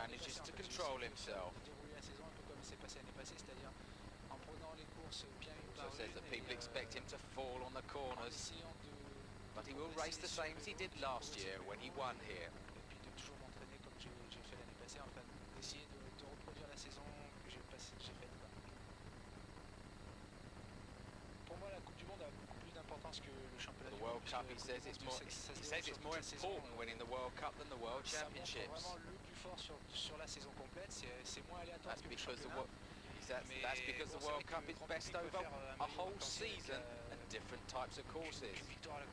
manages to control himself. Also says that people expect him to fall on the corners, but he will race the same as he did last year when he won here. The World Cup, he says it's more important winning the World Cup than the World Championships. That's because the World Cup is best over a whole season and different types of courses,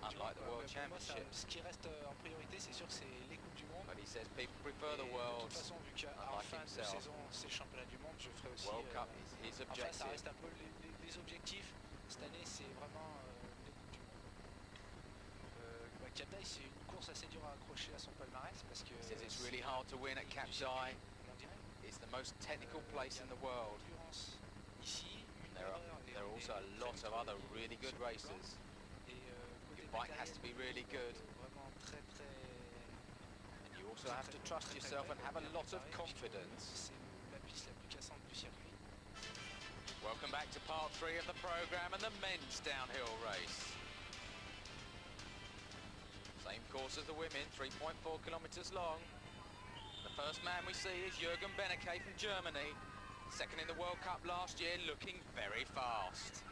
unlike the World Championships. But he says people prefer the Worlds, unlike himself. World Cup is his objective. Cette année, c'est vraiment les Coupes du Monde. Cap d'Aille, c'est une course assez dure à accrocher à son palmarès parce que. He says it's really hard to win at Cap d'Aille. It's the most technical place in the world. There are also a lot of other really good racers. Your bike has to be really good. And you also have to trust yourself and have a lot of confidence. Welcome back to part 3 of the programme and the men's downhill race. Same course as the women, 3.4 kilometres long. The first man we see is Jürgen Benecke from Germany. Second in the World Cup last year, looking very fast.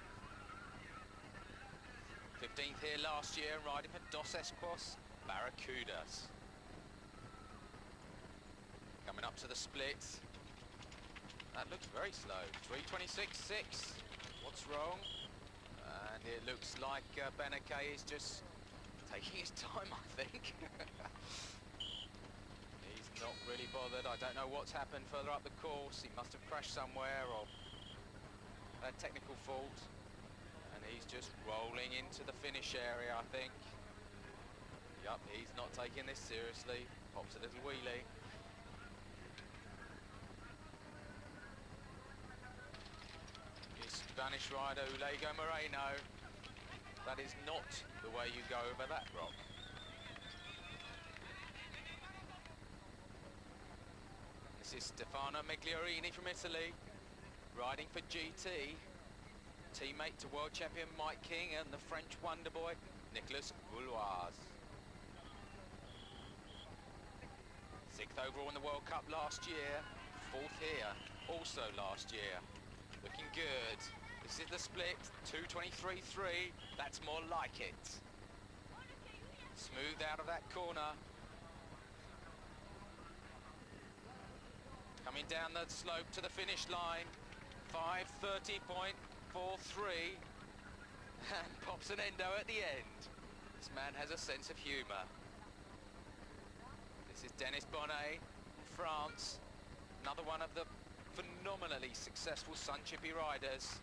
15th here last year, riding for Dos Esquos Barracudas. Coming up to the split. That looks very slow, 3:26.6. What's wrong? And it looks like Benecke is just taking his time, I think. He's not really bothered. I don't know what's happened further up the course. He must have crashed somewhere or had a technical fault. And he's just rolling into the finish area, I think. Yup, he's not taking this seriously. Pops a little wheelie. Spanish rider Ulego Moreno. That is not the way you go over that rock. This is Stefano Migliore from Italy, riding for GT. Teammate to world champion Mike King and the French wonder boy Nicolas Vouilloz. 6th overall in the World Cup last year, 4th here, also last year. Looking good. This is the split, 2:23.3. That's more like it. Smooth out of that corner. Coming down the slope to the finish line. 5:30.43. And pops an endo at the end. This man has a sense of humour. This is Denis Bonnet from France. Another one of the phenomenally successful Sun Chippy riders.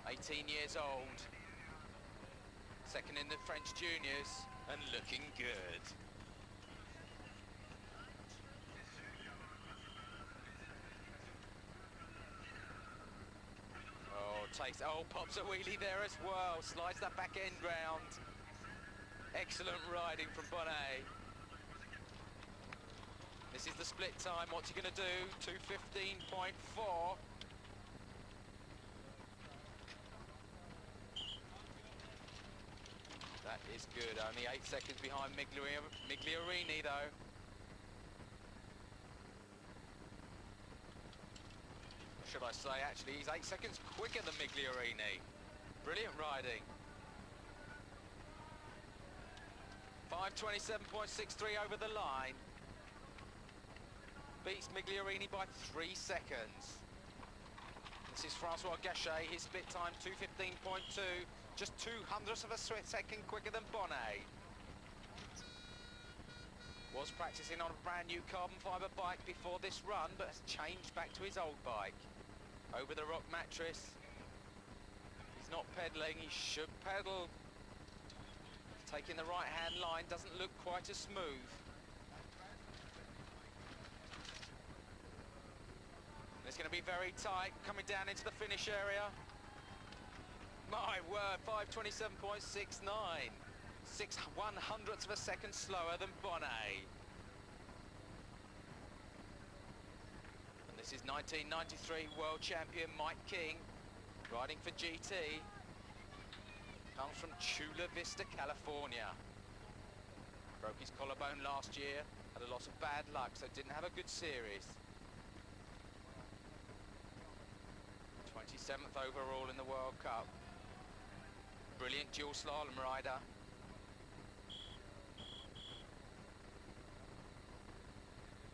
18 years old. Second in the French juniors and looking good. Pops a wheelie there as well. Slides that back end round. Excellent riding from Bonnet. This is the split time. What's he going to do? 2:15.4. That is good. Only 8 seconds behind Migliore though. Or should I say, actually, he's 8 seconds quicker than Migliore. Brilliant riding. 5:27.63 over the line. Beats Migliore by 3 seconds. This is Francois Gachet, his split time 2:15.2, just 0.02 of a second quicker than Bonnet. Was practicing on a brand new carbon fibre bike before this run, but has changed back to his old bike. Over the rock mattress. He's not pedalling, he should pedal. Taking the right hand line, doesn't look quite as smooth. It's going to be very tight, coming down into the finish area. My word, 5:27.69. 6/100ths of a second slower than Bonnet. This is 1993 world champion Mike King, riding for GT. Comes from Chula Vista, California. Broke his collarbone last year, had a lot of bad luck, so didn't have a good series. 27th overall in the World Cup. Brilliant dual slalom rider.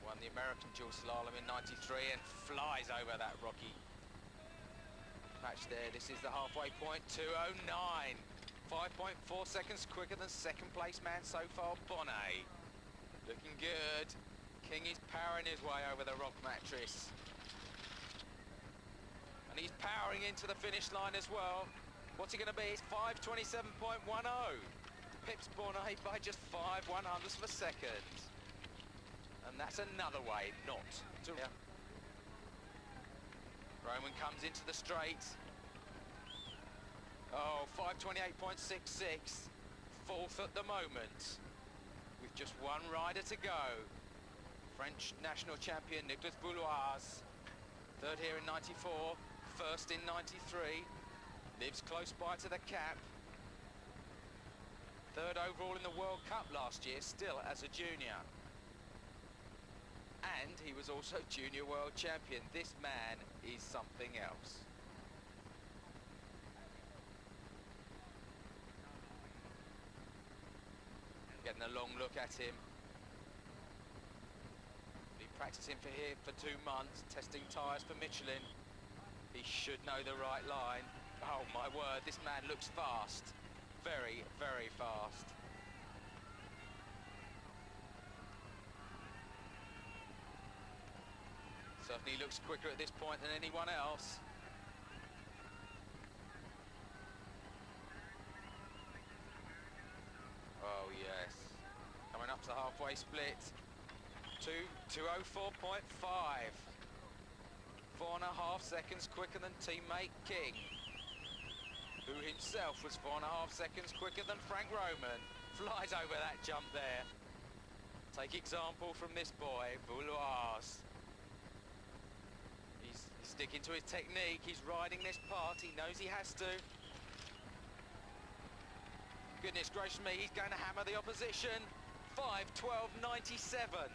Won the American dual slalom in '93 and flies over that rocky patch there. This is the halfway point, 2:09. 5.4 seconds quicker than second place man so far, Bonnet. Looking good. King is powering his way over the rock mattress. And he's powering into the finish line as well. What's he going to be? It's 5:27.10. Pips Bonnet by just 5/100ths of a second. And that's another way not to... Roman comes into the straight. Oh, 5:28.66. Fourth at the moment. With just one rider to go. French national champion Nicolas Vouilloz. Third here in '94. First in '93. Lives close by to the cap. Third overall in the World Cup last year, still as a junior. And he was also junior world champion. This man is something else. Getting a long look at him. Been practicing here for 2 months, testing tyres for Michelin. He should know the right line. Oh my word, this man looks fast. Very, very fast. Certainly looks quicker at this point than anyone else. Oh yes. Coming up to the halfway split. 2:04.5. 4.5 seconds quicker than teammate King, who himself was 4.5 seconds quicker than Frank Roman. Flies over that jump there. Take example from this boy, Vouilloz. He's sticking to his technique. He's riding this part. He knows he has to. Goodness gracious me, he's going to hammer the opposition. 5:12.97.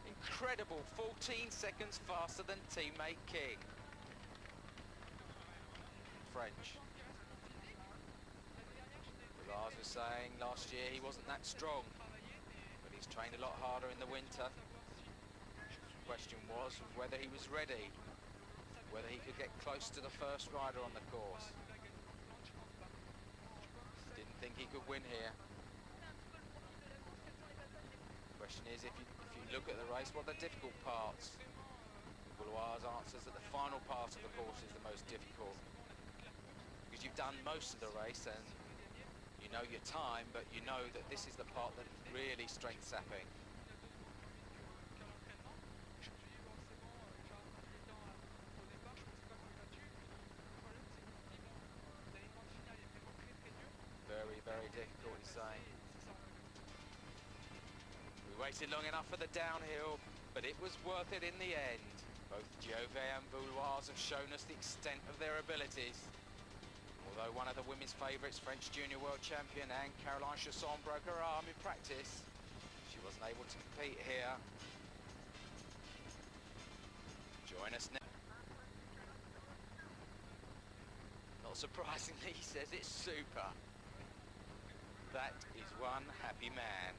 Incredible, 14 seconds faster than teammate King. French. Vouilloz was saying last year he wasn't that strong, but he's trained a lot harder in the winter. The question was whether he was ready, whether he could get close to the first rider on the course. Didn't think he could win here. The question is, if you look at the race, what are the difficult parts? Vouilloz answers that the final part of the course is the most difficult, because you've done most of the race and you know your time, but you know that this is the part that's really strength sapping. Very, very difficult, he's saying. We waited long enough for the downhill, but it was worth it in the end. Both Giovet and Vouilloz have shown us the extent of their abilities. Although one of the women's favourites, French junior world champion and Caroline Chasson, broke her arm in practice, she wasn't able to compete here. Join us now. Not surprisingly, he says it's super. That is one happy man.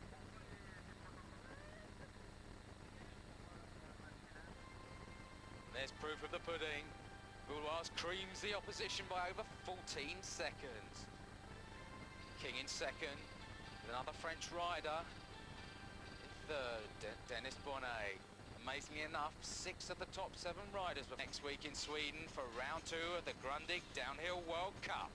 There's proof of the pudding. Vouilloz creams the opposition by over 14 seconds. King in second, with another French rider. In third, Dennis Bonnet. Amazingly enough, 6 of the top 7 riders were next week in Sweden for round 2 of the Grundig Downhill World Cup.